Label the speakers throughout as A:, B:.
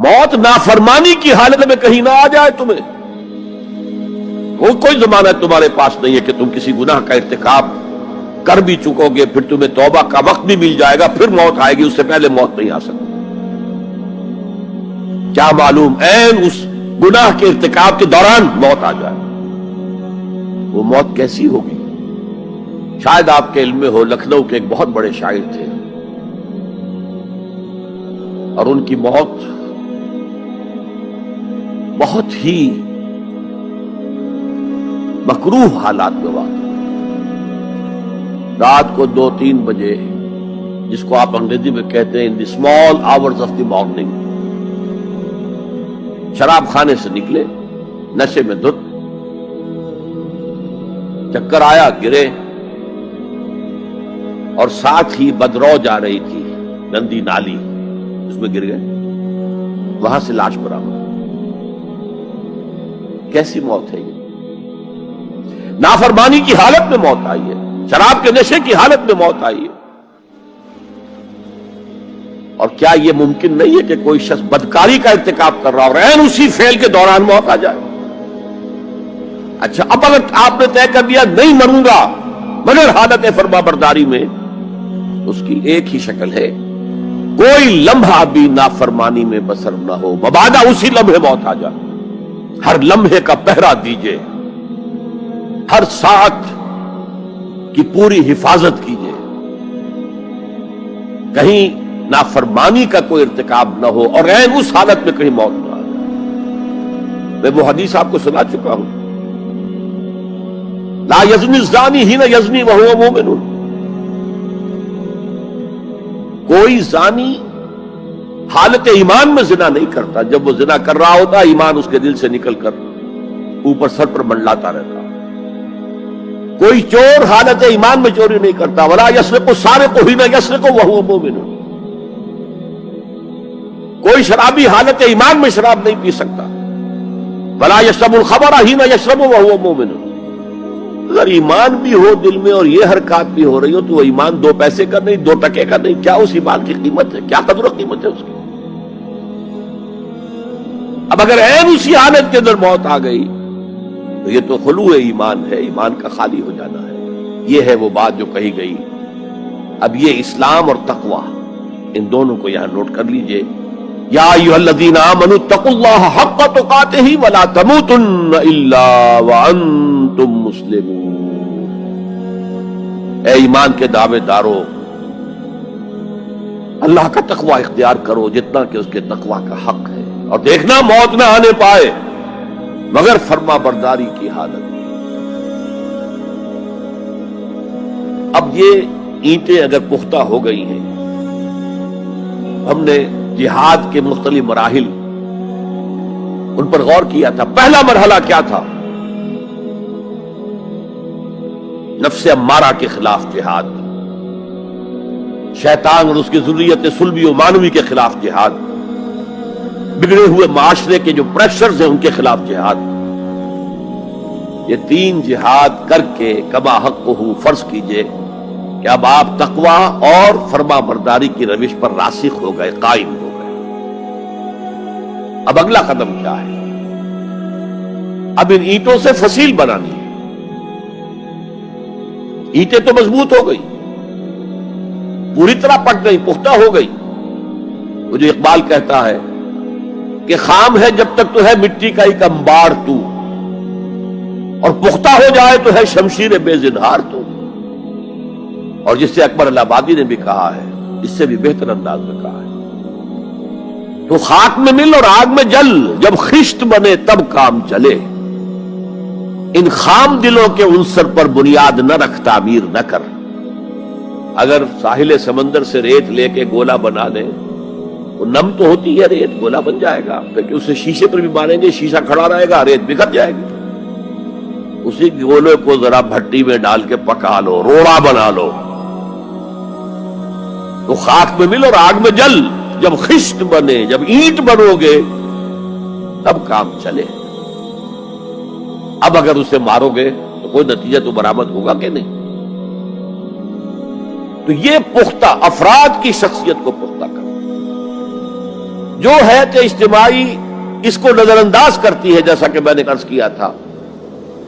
A: موت نافرمانی کی حالت میں کہیں نہ آ جائے تمہیں. کوئی ضمانت تمہارے پاس نہیں ہے کہ تم کسی گناہ کا ارتکاب کر بھی چکو گے، پھر تمہیں توبہ کا وقت بھی مل جائے گا، پھر موت آئے گی، اس سے پہلے موت نہیں آ سکتی. کیا معلوم عین اس گناہ کے ارتکاب کے دوران موت آ جائے. وہ موت کیسی ہوگی؟ شاید آپ کے علم میں ہو، لکھنؤ کے ایک بہت بڑے شاعر تھے اور ان کی موت بہت ہی مکروہ حالات میں واقع. رات کو 2-3 بجے، جس کو آپ انگریزی میں کہتے ہیں in the small hours of the morning, شراب خانے سے نکلے، نشے میں دھت، چکر آیا، گرے، اور ساتھ ہی بدرو جا رہی تھی گندی نالی، اس میں گر گئے، وہاں سے لاش برآمد. کیسی موت ہے یہ؟ نافرمانی کی حالت میں موت آئی ہے، شراب کے نشے کی حالت میں موت آئی ہے. اور کیا یہ ممکن نہیں ہے کہ کوئی شخص بدکاری کا ارتکاب کر رہا اور عین اسی فعل کے دوران موت آ جائے؟ اچھا، اب اگر آپ نے طے کر دیا نہیں مروں گا مگر حالت فرما برداری میں، اس کی ایک ہی شکل ہے، کوئی لمحہ بھی نافرمانی میں بسر نہ ہو، مبادا اسی لمحے موت آ جائے. ہر لمحے کا پہرا دیجئے، ہر ساعت کی پوری حفاظت کیجئے، کہیں نافرمانی کا کوئی ارتکاب نہ ہو اور عین اس حالت میں کہیں موت نہ آ جائے. میں وہ حدیث آپ کو سنا چکا ہوں، لا یزنی الزانی حین یزنی وہو مومن. کوئی زانی حالت ایمان میں زنا نہیں کرتا، جب وہ زنا کر رہا ہوتا ایمان اس کے دل سے نکل کر اوپر سر پر منڈلاتا رہتا. کوئی چور حالت ایمان میں چوری نہیں کرتا، ولا یسرق السارق حین یسرق وہو مومن. کوئی شرابی حالت ایمان میں شراب نہیں پی سکتا، ولا یشرب الخمر حین یشرب وہو مومن. اگر ایمان بھی ہو دل میں اور یہ حرکات بھی ہو رہی ہو تو وہ ایمان 2 پیسے کا نہیں، 2 ٹکے کا نہیں. کیا اس ایمان کی قیمت ہے؟ کیا قدر و قیمت ہے اس کی؟ اب اگر عین اسی حالت کے اندر موت آ گئی تو یہ تو خلوع ایمان ہے، ایمان کا خالی ہو جانا ہے. یہ ہے وہ بات جو کہی گئی. اب یہ اسلام اور تقوی، ان دونوں کو یہاں نوٹ کر لیجئے. یا ایھا الذین آمنوا اتقوا اللہ حق تقاتہ ولا تموتن الا وانتم مسلمون. اے ایمان کے دعوے دارو، اللہ کا تقوی اختیار کرو جتنا کہ اس کے تقوی کا حق ہے، اور دیکھنا موت نہ آنے پائے مگر فرما برداری کی حالت. اب یہ اینٹیں اگر پختہ ہو گئی ہیں، ہم نے جہاد کے مختلف مراحل ان پر غور کیا تھا. پہلا مرحلہ کیا تھا؟ نفس امارہ کے خلاف جہاد، شیطان اور اس کی ذریت سلبی و مانوی کے خلاف جہاد، بگڑے ہوئے معاشرے کے جو پریشرز ہیں ان کے خلاف جہاد. یہ 3 جہاد کر کے کما حقہ فرض کیجئے کہ اب آپ تقوی اور فرما برداری کی روش پر راسخ ہو گئے، قائم ہو گئے. اب اگلا قدم کیا ہے؟ اب ان اینٹوں سے فصیل بنانی ہے. اینٹیں تو مضبوط ہو گئی، پوری طرح پک گئی، پختہ ہو گئی. وہ جو اقبال کہتا ہے کہ خام ہے جب تک تو ہے مٹی کا ایک انبار تو، اور پختہ ہو جائے تو ہے شمشیر بے زنہار تو. اور جس سے اکبر الہ آبادی نے بھی کہا ہے، اس سے بھی بہتر انداز میں کہا ہے، تو خاک میں مل اور آگ میں جل، جب خشت بنے تب کام چلے. ان خام دلوں کے عنصر پر بنیاد نہ رکھ، تعمیر نہ کر. اگر ساحل سمندر سے ریت لے کے گولا بنا لیں، وہ نم تو ہوتی ہے ریت، گولا بن جائے گا، پھر اسے شیشے پر بھی ماریں گے، شیشہ کھڑا رہے گا، ریت بکھر جائے گی. اسی گولے کو ذرا بھٹی میں ڈال کے پکا لو، روڑا بنا لو، تو خاک میں مل اور آگ میں جل، جب خشت بنے، جب اینٹ بنو گے تب کام چلے. اب اگر اسے مارو گے تو کوئی نتیجہ تو برآمد ہوگا کہ نہیں. تو یہ پختہ افراد کی شخصیت کو پختہ کرنا. جو حیات اجتماعی اس کو نظر انداز کرتی ہے، جیسا کہ میں نے عرض کیا تھا،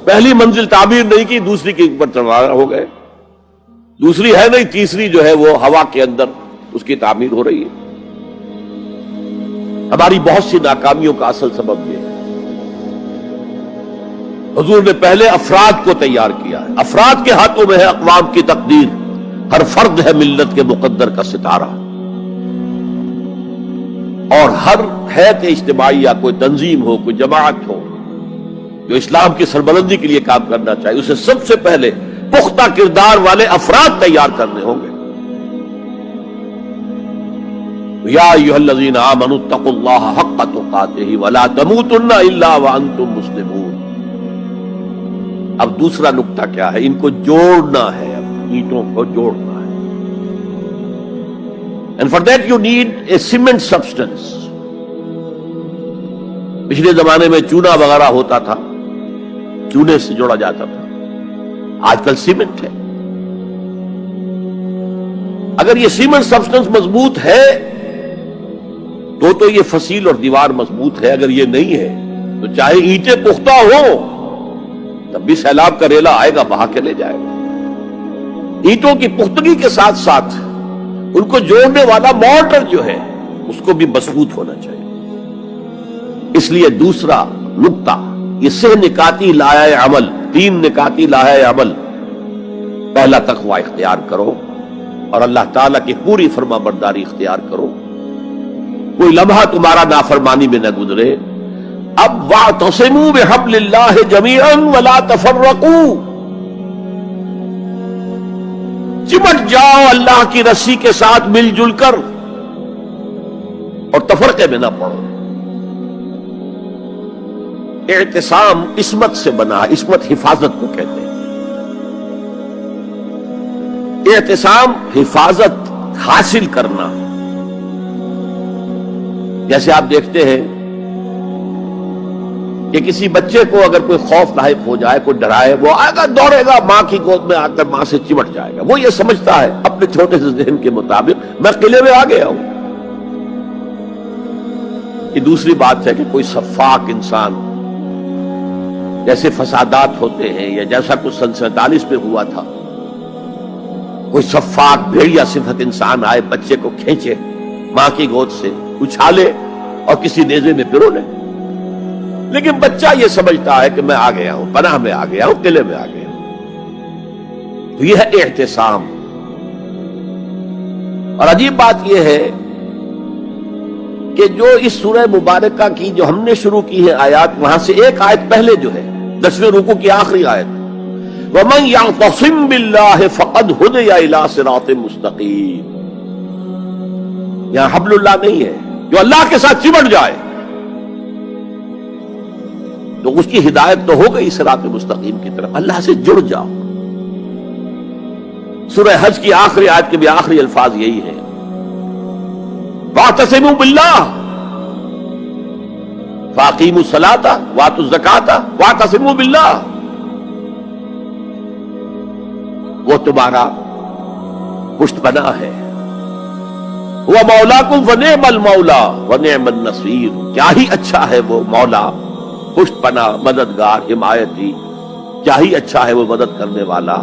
A: پہلی منزل تعمیر نہیں کی، دوسری کے اوپر سوار ہو گئے، دوسری ہے نہیں، تیسری جو ہے وہ ہوا کے اندر اس کی تعمیر ہو رہی ہے۔ ہماری بہت سی ناکامیوں کا اصل سبب یہ ہے۔ حضور نے پہلے افراد کو تیار کیا ہے، افراد کے ہاتھوں میں ہے اقوام کی تقدیر، ہر فرد ہے ملت کے مقدر کا ستارہ، اور ہر حیات اجتماعی یا کوئی تنظیم ہو، کوئی جماعت ہو جو اسلام کی سربلندی کے لیے کام کرنا چاہیے، اسے سب سے پہلے پختہ کردار والے افراد تیار کرنے ہوں گے۔ یا ایھا الذین آمنوا اتقوا اللہ حق تقاتہ ولا تموتن الا وانتم مسلمون۔ اب دوسرا نقطہ کیا ہے؟ ان کو جوڑنا ہے، اب اینٹوں کو جوڑنا ہے۔ And for that you need a cement substance۔ پچھلے زمانے میں چونا وغیرہ ہوتا تھا، چونے سے جوڑا جاتا تھا، آج کل سیمنٹ ہے۔ اگر یہ سیمنٹ سبسٹنس مضبوط ہے تو یہ فصیل اور دیوار مضبوط ہے، اگر یہ نہیں ہے تو چاہے اینٹیں پختہ ہو تب بھی سیلاب کا ریلا آئے گا، بہا کے لے جائے گا۔ اینٹوں کی پختگی کے ساتھ ساتھ ان کو جوڑنے والا مورٹر جو ہے اس کو بھی مضبوط ہونا چاہیے۔ اس لیے دوسرا نقطہ، یہ سہ نکاتی لائحہ عمل، 3 نکاتی لائحہ عمل۔ پہلا تقوی اختیار کرو اور اللہ تعالیٰ کی پوری فرما برداری اختیار کرو، کوئی لمحہ تمہارا نافرمانی میں نہ گزرے۔ اب واعتصموا بحبل اللہ جمیعا ولا تفرقوا، چمٹ جاؤ اللہ کی رسی کے ساتھ مل جل کر اور تفرقے میں نہ پڑو۔ اعتصام عصمت سے بنا، عصمت حفاظت کو کہتے ہیں۔ اعتصام حفاظت حاصل کرنا۔ جیسے آپ دیکھتے ہیں کہ کسی بچے کو اگر کوئی خوف لاحق ہو جائے، کوئی ڈرائے، وہ آئے گا، دوڑے گا، ماں کی گود میں آ کر ماں سے چمٹ جائے گا۔ وہ یہ سمجھتا ہے اپنے چھوٹے سے ذہن کے مطابق میں قلعے میں آ گیا ہوں۔ یہ دوسری بات ہے کہ کوئی شفاق انسان، جیسے فسادات ہوتے ہیں یا جیسا کچھ سن 47 میں ہوا تھا، کوئی شفاق بھیڑیا صفت انسان آئے، بچے کو کھینچے ماں کی گود سے، اچھالے اور کسی نیزے میں پرو لے۔ لیکن بچہ یہ سمجھتا ہے کہ میں آ گیا ہوں، پناہ میں آ گیا ہوں، قلعے میں آ گیا ہوں۔ تو یہ ہے اعتصام۔ اور عجیب بات یہ ہے کہ جو اس سورہ مبارکہ کی جو ہم نے شروع کی ہے آیات، وہاں سے ایک آیت پہلے جو ہے 10ویں رکوع کی آخری آیت، وَمَن يَعْتَصِم بِاللَّهِ فَقَدْ هُدِيَ إِلَىٰ صِرَاطٍ مُسْتَقِيمٍ۔ یہاں حبل اللہ نہیں ہے، جو اللہ کے ساتھ چمٹ جائے تو اس کی ہدایت تو ہو گئی صراط مستقیم کی طرف، اللہ سے جڑ جاؤ۔ سورہ حج کی آخری آیت کے بھی آخری الفاظ یہی ہیں، وَاعْتَصِمُوا بِاللَّهِ فَأَقِیمُوا الصَّلَاةَ وَآتُوا الزَّکَاةَ وَاعْتَصِمُوا بِاللَّهِ۔ وہ تمہارا پشت پناہ ہے، هُوَ مَوْلَاكُمْ فَنِعْمَ الْمَوْلَىٰ وَنِعْمَ النَّصِيرُ۔ کیا ہی اچھا ہے وہ مولا، پشت پناہ، مددگار، حمایتی، کیا ہی اچھا ہے وہ مدد کرنے والا۔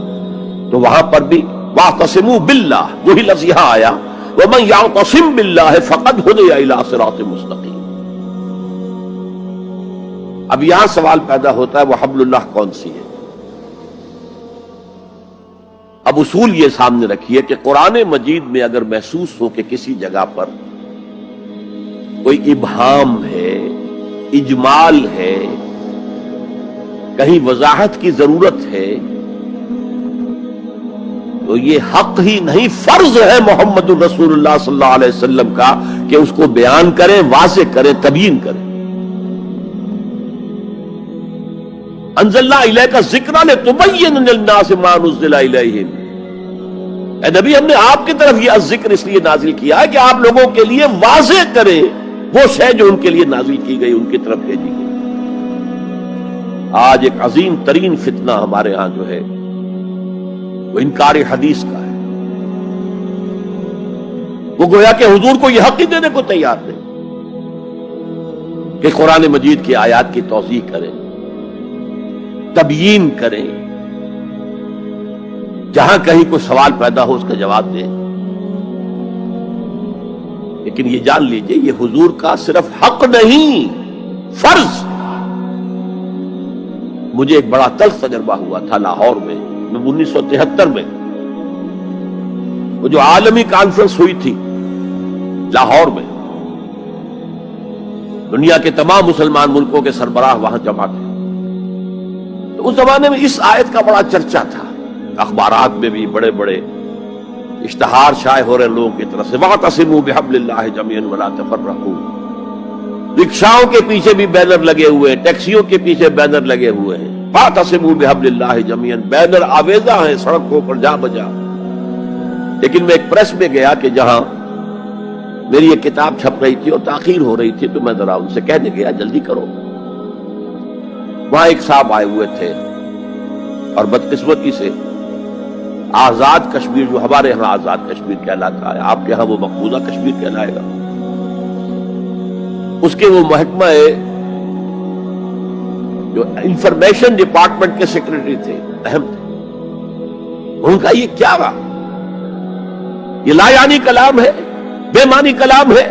A: تو وہاں پر بھی وَاعْتَصِمُوا بِاللَّهِ، وہی لفظ یہاں آیا، وَمَن يَعْتَصِم بِاللَّهِ فَقَدْ هُدِيَ إِلَىٰ صِرَاطٍ مُسْتَقِيمٍ۔ اب یہاں سوال پیدا ہوتا ہے وہ حبل اللہ کون سی ہے؟ اب اصول یہ سامنے رکھیے کہ قرآن مجید میں اگر محسوس ہو کہ کسی جگہ پر کوئی ابہام ہے، اجمال ہے، کہیں وضاحت کی ضرورت ہے، تو یہ حق ہی نہیں فرض ہے محمد الرسول اللہ صلی اللہ علیہ وسلم کا کہ اس کو بیان کریں، واضح کریں، تبیین کریں۔ انزلنا الیک الذکر لتبین للناس ما نزل الیہم۔ اے نبی، ہم نے آپ کی طرف یہ ذکر اس لیے نازل کیا ہے کہ آپ لوگوں کے لیے واضح کریں وہ شے جو ان کے لیے نازل کی گئی، ان کی طرف بھیجی گئی۔ آج ایک عظیم ترین فتنہ ہمارے ہاں جو ہے وہ انکار حدیث کا ہے۔ وہ گویا کہ حضور کو یہ حق ہی دینے کو تیار نہیں۔ کہ قرآن مجید کی آیات کی توضیح کریں، تبیین کریں، جہاں کہیں کوئی سوال پیدا ہو اس کا جواب دیں. لیکن یہ جان لیجئے یہ حضور کا صرف حق نہیں، فرض. مجھے ایک بڑا تلخ تجربہ ہوا تھا لاہور میں 1973 میں، وہ جو عالمی کانفرنس ہوئی تھی لاہور میں، دنیا کے تمام مسلمان ملکوں کے سربراہ وہاں جمع تھے. تو اس زمانے میں اس آیت کا بڑا چرچا تھا، اخبارات میں بھی بڑے بڑے اشتہار شائع ہو رہے لوگوں کی طرف سے، وَاعْتَصِمُوا بِحَبْلِ اللَّهِ جَمِيعًا وَلَا تَفَرَّقُوا. رکشاؤں کے پیچھے بھی بینر لگے ہوئے ہیں، ٹیکسیوں کے پیچھے بینر لگے ہوئے ہیں، وَاعْتَصِمُوا بِحَبْلِ اللَّهِ جَمِيعًا، بینر آویزاں ہیں سڑکوں پر جا بجا. لیکن میں ایک پریس میں گیا کہ جہاں میری ایک کتاب چھپ رہی تھی اور تاخیر ہو رہی تھی، تو میں ذرا ان سے کہنے گیا جلدی کرو. وہاں ایک صاحب آئے ہوئے تھے اور بدقسمتی سے آزاد کشمیر، جو ہمارے ہاں آزاد کشمیر کہلاتا ہے، آپ کے ہاں وہ مقبوضہ کشمیر کہلائے گا، اس کے وہ محکمہ جو انفارمیشن ڈپارٹمنٹ کے سیکرٹری تھے، اہم تھے. ان کا یہ کیا رہا؟ یہ لا یعنی کلام ہے، بے معنی کلام ہے.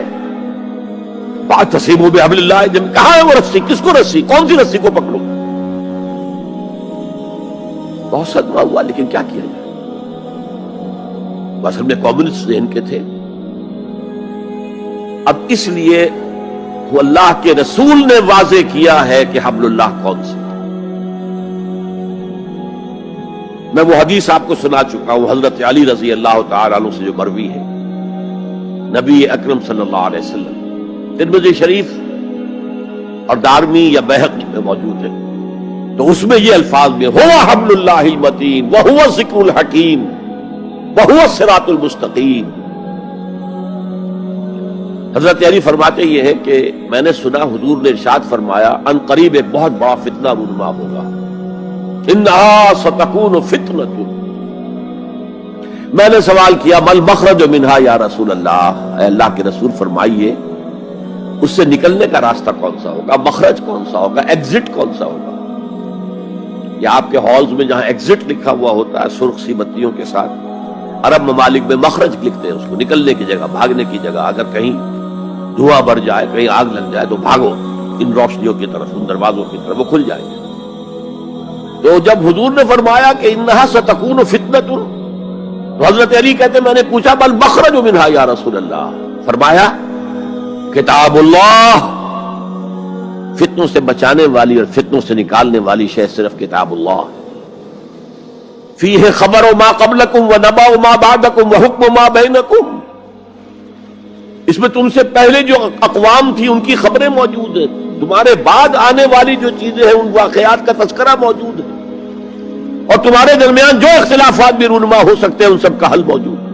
A: فَاعْتَصِمُوا بِحَبْلِ اللَّهِ، کہاں ہے وہ رسی؟ کس کو رسی؟ کون سی رسی کو پکڑوں؟ بہت صدمہ ہوا، لیکن کیا کیا جائے؟ اصل میں کمیونسٹ ذہن کے تھے. اب اس لیے وہ اللہ کے رسول نے واضح کیا ہے کہ حبل اللہ کون سا. میں وہ حدیث آپ کو سنا چکا ہوں، حضرت علی رضی اللہ تعالی عنہ سے جو مروی ہے، نبی اکرم صلی اللہ علیہ وسلم، ترمذی شریف اور دارمی یا بیہقی میں موجود ہے. تو اس میں یہ الفاظ میں هو حبل اللہ المتین وهو الذکر الحکیم وهو الصراط المستقیم. حضرت علی فرماتے یہ ہے کہ میں نے سنا حضور نے ارشاد فرمایا ان قریب ایک بہت بڑا فتنہ رونما ہوگا، انہا ستکون فتنۃ. میں نے سوال کیا مل مخرج منہا یا رسول اللہ، اے اللہ کے رسول فرمائیے اس سے نکلنے کا راستہ کون سا ہوگا، مخرج کون سا ہوگا، ایگزٹ کون سا ہوگا. یا آپ کے ہالز میں جہاں ایگزٹ لکھا ہوا ہوتا ہے سرخ سی بتیوں کے ساتھ، عرب ممالک میں مخرج لکھتے ہیں اس کو، نکلنے کی جگہ، بھاگنے کی جگہ. اگر کہیں دھواں بڑھ جائے، کہیں آگ لگ جائے تو بھاگو ان روشنیوں کی طرف، ان دروازوں کی طرف، وہ کھل جائیں گے. تو جب حضور نے فرمایا کہ انہا ستکون فتنۃ، تو حضرت علی کہتے میں نے پوچھا بل مخرج منہا یا رسول اللہ، فرمایا کتاب اللہ. فتنوں سے بچانے والی اور فتنوں سے نکالنے والی شے صرف کتاب اللہ. فیہ خبر ما قبلکم و نبأ ما بعدکم و حکم ما بینکم. اس میں تم سے پہلے جو اقوام تھی ان کی خبریں موجود ہیں، تمہارے بعد آنے والی جو چیزیں ہیں ان واقعات کا تذکرہ موجود ہے، اور تمہارے درمیان جو اختلافات بھی رونما ہو سکتے ہیں ان سب کا حل موجود ہے.